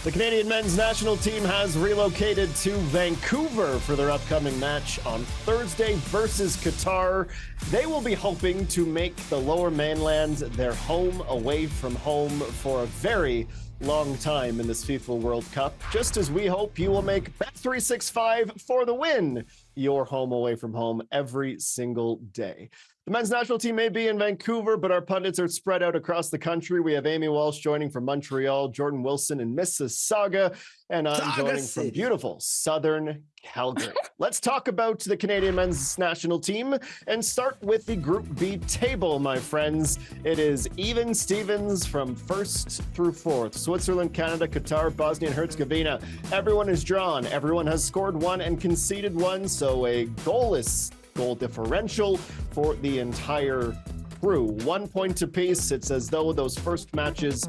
The Canadian men's national team has relocated to Vancouver for their upcoming match on Thursday versus Qatar. They will be hoping to make the Lower Mainland their home away from home for a very long time in this FIFA World Cup, just as we hope you will make Bet365 for the win your home away from home every single day. The men's national team may be in Vancouver, but our pundits are spread out across the country. We have Amy Walsh joining from Montreal, Jordan Wilson in Mississauga, and I'm joining from beautiful southern Calgary. Let's talk about the Canadian men's national team and start with the Group B table, my friends. It is even Stevens from first through fourth. Switzerland, Canada, Qatar, Bosnia and Herzegovina. Everyone is drawn. Everyone has scored one and conceded one, so a goalless goal differential for the entire crew. 1 point apiece. It's as though those first matches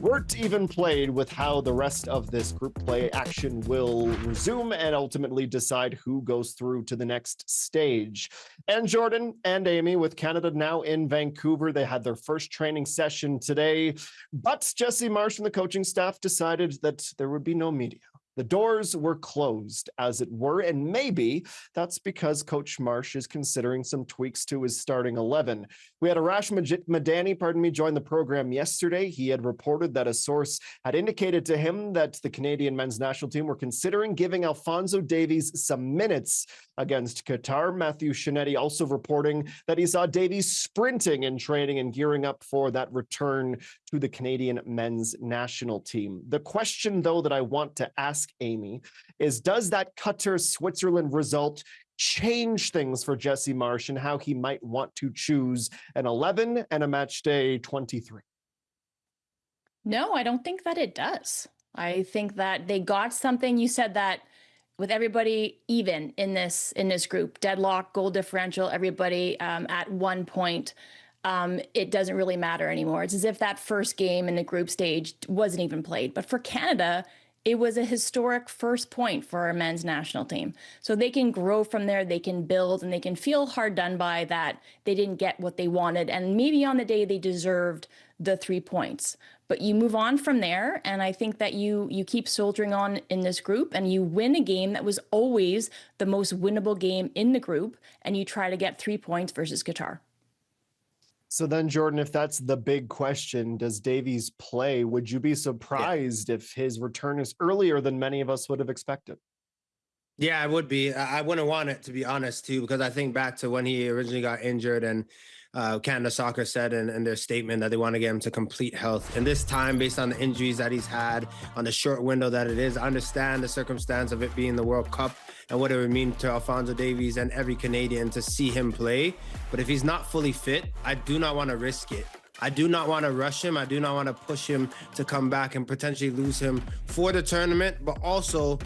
weren't even played with how the rest of this group play action will resume and ultimately decide who goes through to the next stage. And Jordan and Amy, with Canada now in Vancouver, they had their first training session today, but Jesse Marsh and the coaching staff decided that there would be no media. The doors were closed, as it were, and maybe that's because Coach Marsh is considering some tweaks to his starting 11. We had Arash Madani, join the program yesterday. He had reported that a source had indicated to him that the Canadian men's national team were considering giving Alphonso Davies some minutes against Qatar. Matthew Shinetti also reporting that he saw Davies sprinting in training and gearing up for that return to the Canadian men's national team. The question, though, that I want to ask Amy is, does that Qatar-Switzerland result change things for Jesse Marsh and how he might want to choose an 11 and a match day 23? No, I don't think that it does. I think that they got something. You said that with everybody even in this group, deadlock, goal differential, everybody at 1 point, it doesn't really matter anymore. It's as if that first game in the group stage wasn't even played. But for Canada, it was a historic first point for our men's national team. So they can grow from there, they can build, and they can feel hard done by that they didn't get what they wanted. And maybe on the day they deserved the 3 points. But you move on from there, and I think that you keep soldiering on in this group, and you win a game that was always the most winnable game in the group, and you try to get 3 points versus Qatar. So then, Jordan, if that's the big question, does Davies play? Would you be surprised if his return is earlier than many of us would have expected? Yeah, I would be. I wouldn't want it, to be honest, too, because I think back to when he originally got injured and Canada Soccer said in their statement that they want to get him to complete health. And this time, based on the injuries that he's had, on the short window that it is, I understand the circumstance of it being the World Cup and what it would mean to Alphonso Davies and every Canadian to see him play. But if he's not fully fit, I do not want to risk it. I do not want to rush him. I do not want to push him to come back and potentially lose him for the tournament, but also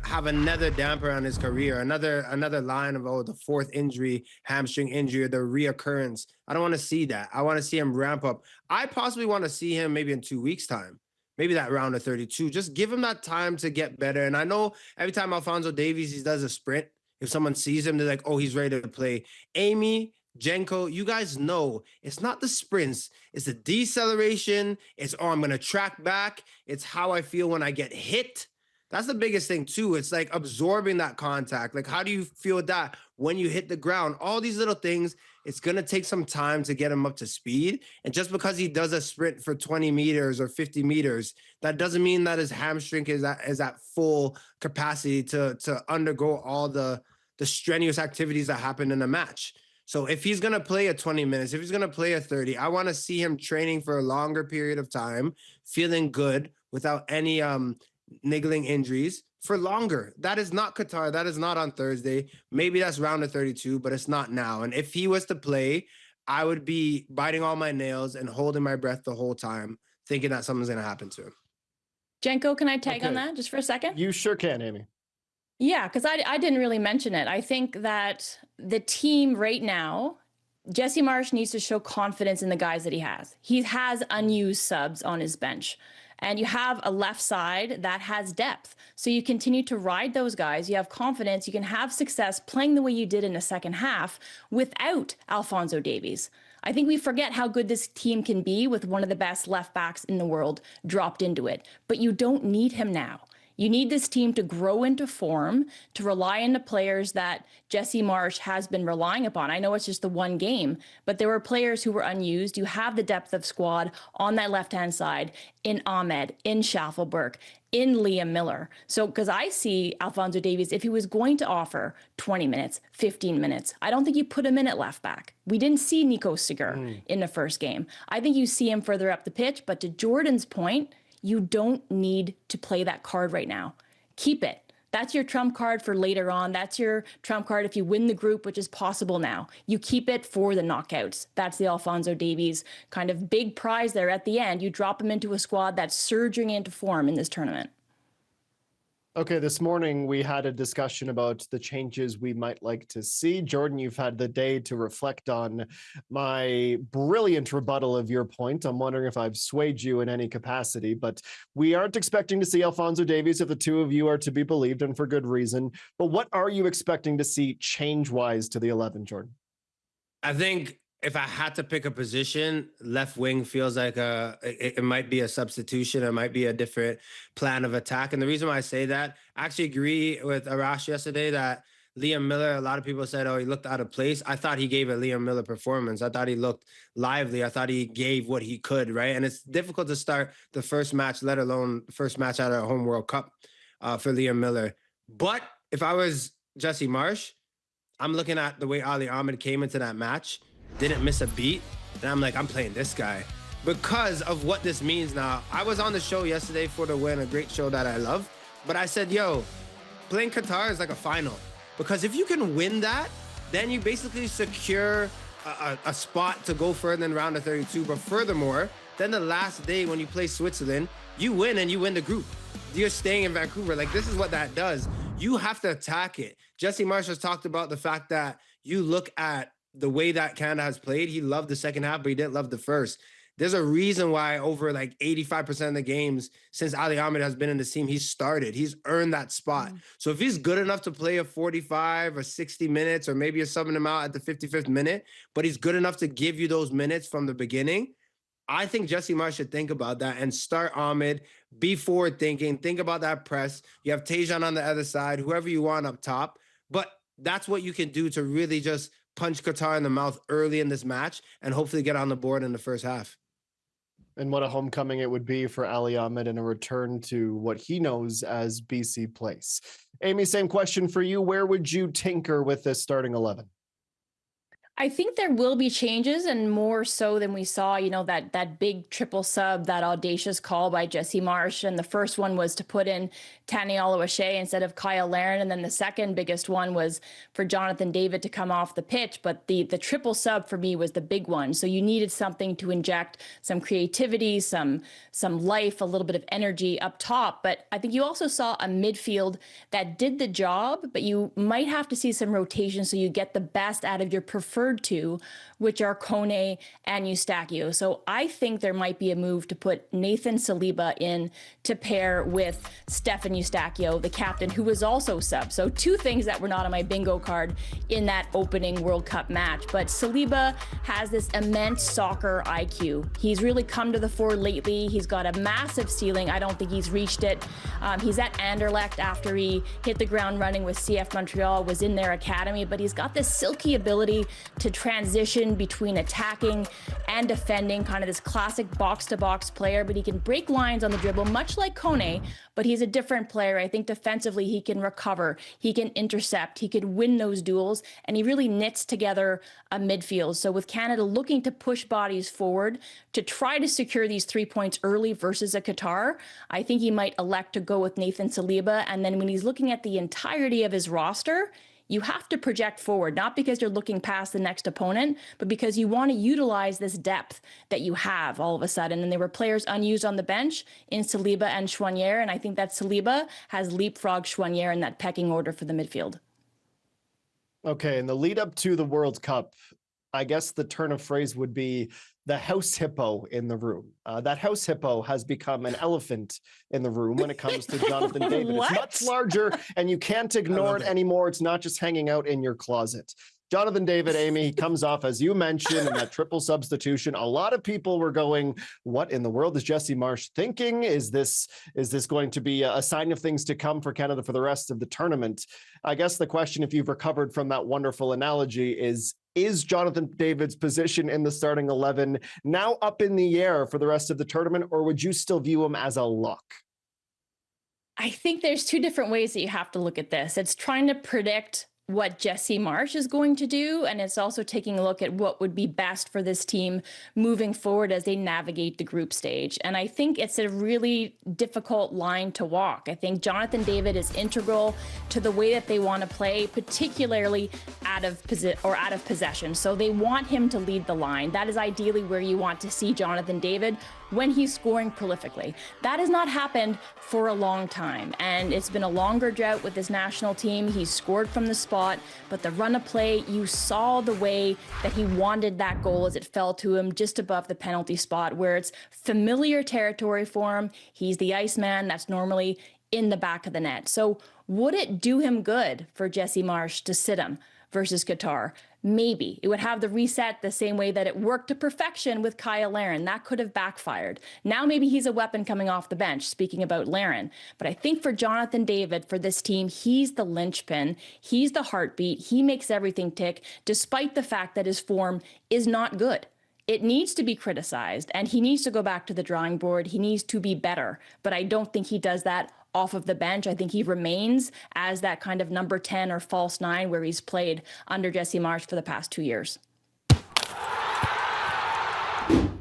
have another damper on his career, another line of the fourth injury, hamstring injury, or the reoccurrence. I don't want to see that. I want to see him ramp up. I possibly want to see him maybe in 2 weeks' time, maybe that round of 32. Just give him that time to get better. And I know every time Alphonso Davies he does a sprint, if someone sees him, they're like, oh, he's ready to play. Amy, Jenko, you guys know it's not the sprints, it's the deceleration. It's, oh, I'm going to track back. It's how I feel when I get hit. That's the biggest thing, too. It's like absorbing that contact. Like, how do you feel with that when you hit the ground? All these little things, it's going to take some time to get him up to speed. And just because he does a sprint for 20 meters or 50 meters, that doesn't mean that his hamstring is at full capacity to undergo all the strenuous activities that happen in a match. So if he's going to play a 20 minutes, if he's going to play a 30, I want to see him training for a longer period of time, feeling good without any niggling injuries for longer. That is not Qatar. That is not on Thursday. Maybe that's round of 32, but it's not now. And if he was to play, I would be biting all my nails and holding my breath the whole time, thinking that something's going to happen to him. Jenko, can I tag on that just for a second? You sure can, Amy. Yeah, because I didn't really mention it. I think that the team right now, Jesse Marsh needs to show confidence in the guys that he has. He has unused subs on his bench. And you have a left side that has depth. So you continue to ride those guys. You have confidence. You can have success playing the way you did in the second half without Alphonso Davies. I think we forget how good this team can be with one of the best left backs in the world dropped into it. But you don't need him now. You need this team to grow into form, to rely on the players that Jesse Marsch has been relying upon. I know it's just the one game, but there were players who were unused. You have the depth of squad on that left-hand side in Ahmed, in Schaffelberg, in Liam Miller. So, because I see Alphonso Davies, if he was going to offer 20 minutes, 15 minutes, I don't think you put him in at left back. We didn't see Nico Seger in the first game. I think you see him further up the pitch, but to Jordan's point, you don't need to play that card right now. Keep it. That's your trump card for later on. That's your trump card if you win the group, which is possible now. You keep it for the knockouts. That's the Alphonso Davies kind of big prize there at the end. You drop him into a squad that's surging into form in this tournament. Okay, this morning we had a discussion about the changes we might like to see. Jordan, you've had the day to reflect on my brilliant rebuttal of your point. I'm wondering if I've swayed you in any capacity, but we aren't expecting to see Alphonso Davies if the two of you are to be believed, and for good reason. But what are you expecting to see change-wise to the 11, Jordan? I think if I had to pick a position, left wing feels like it might be a substitution. It might be a different plan of attack. And the reason why I say that, I actually agree with Arash yesterday that Liam Miller, a lot of people said, oh, he looked out of place. I thought he gave a Liam Miller performance. I thought he looked lively. I thought he gave what he could, right? And it's difficult to start the first match, let alone first match out of a home World Cup for Liam Miller. But if I was Jesse Marsch, I'm looking at the way Ali Ahmed came into that match, didn't miss a beat, and I'm like, I'm playing this guy because of what this means now. I was on the show yesterday for the win, a great show that I love, but I said, yo, playing Qatar is like a final, because if you can win that, then you basically secure a spot to go further in round of 32. But furthermore, then the last day when you play Switzerland, you win and you win the group. You're staying in Vancouver. Like, this is what that does. You have to attack it. Jesse Marsch has talked about the fact that you look at the way that Canada has played. He loved the second half, but he didn't love the first. There's a reason why over like 85% of the games since Ali Ahmed has been in this team, he's started. He's earned that spot. So if he's good enough to play a 45 or 60 minutes, or maybe you're subbing him out at the 55th minute, but he's good enough to give you those minutes from the beginning, I think Jesse Marsch should think about that and start Ahmed, be forward thinking, think about that press. You have Tajon on the other side, whoever you want up top. But that's what you can do to really just punch Qatar in the mouth early in this match and hopefully get on the board in the first half. And what a homecoming it would be for Ali Ahmed and a return to what he knows as BC Place. Amy, same question for you. Where would you tinker with this starting 11? I think there will be changes, and more so than we saw, you know, that big triple sub, that audacious call by Jesse Marsch. And the first one was to put in Taniela O'Shea instead of Kyle Larin. And then the second biggest one was for Jonathan David to come off the pitch. But the triple sub for me was the big one. So you needed something to inject some creativity, some life, a little bit of energy up top. But I think you also saw a midfield that did the job, but you might have to see some rotation so you get the best out of your preferred two, which are Kone and Eustáquio. So I think there might be a move to put Nathan Saliba in to pair with Stefan Eustáquio, the captain, who was also sub. So two things that were not on my bingo card in that opening World Cup match. But Saliba has this immense soccer IQ. He's really come to the fore lately. He's got a massive ceiling. I don't think he's reached it. He's at Anderlecht after he hit the ground running with CF Montreal, was in their academy, but he's got this silky ability to transition between attacking and defending, kind of this classic box-to-box player, but he can break lines on the dribble, much like Kone, but he's a different player. I think defensively he can recover, he can intercept, he could win those duels, and he really knits together a midfield. So with Canada looking to push bodies forward to try to secure these 3 points early versus a Qatar, I think he might elect to go with Nathan Saliba. And then when he's looking at the entirety of his roster, you have to project forward, not because you're looking past the next opponent, but because you want to utilize this depth that you have all of a sudden. And there were players unused on the bench in Saliba and Choinière, and I think that Saliba has leapfrogged Choinière in that pecking order for the midfield. Okay, in the lead up to the World Cup, I guess the turn of phrase would be the house hippo in the room. That house hippo has become an elephant in the room when it comes to Jonathan David. It's much larger, and you can't ignore it anymore. It's not just hanging out in your closet. Jonathan David, Amy, he comes off, as you mentioned, in that triple substitution. A lot of people were going, what in the world is Jesse Marsch thinking? Is this going to be a sign of things to come for Canada for the rest of the tournament? I guess the question, if you've recovered from that wonderful analogy, is Jonathan David's position in the starting 11 now up in the air for the rest of the tournament, or would you still view him as a lock? I think there's two different ways that you have to look at this. It's trying to predict what Jesse Marsch is going to do, and it's also taking a look at what would be best for this team moving forward as they navigate the group stage. And I think it's a really difficult line to walk. I think Jonathan David is integral to the way that they want to play, particularly out of possession. So they want him to lead the line. That is ideally where you want to see Jonathan David when he's scoring prolifically. That has not happened for a long time, and it's been a longer drought with this national team. He's scored from the spot, but the run of play, you saw the way that he wanted that goal as it fell to him just above the penalty spot, where it's familiar territory for him. He's the Iceman. That's normally in the back of the net. So would it do him good for Jesse Marsch to sit him versus Qatar? Maybe. It would have the reset the same way that it worked to perfection with Kyle Larin. That could have backfired. Now maybe he's a weapon coming off the bench, speaking about Larin. But I think for Jonathan David, for this team, he's the linchpin. He's the heartbeat. He makes everything tick, despite the fact that his form is not good. It needs to be criticized, and he needs to go back to the drawing board. He needs to be better. But I don't think he does that off of the bench. I think he remains as that kind of number 10 or false 9 where he's played under Jesse Marsch for the past 2 years.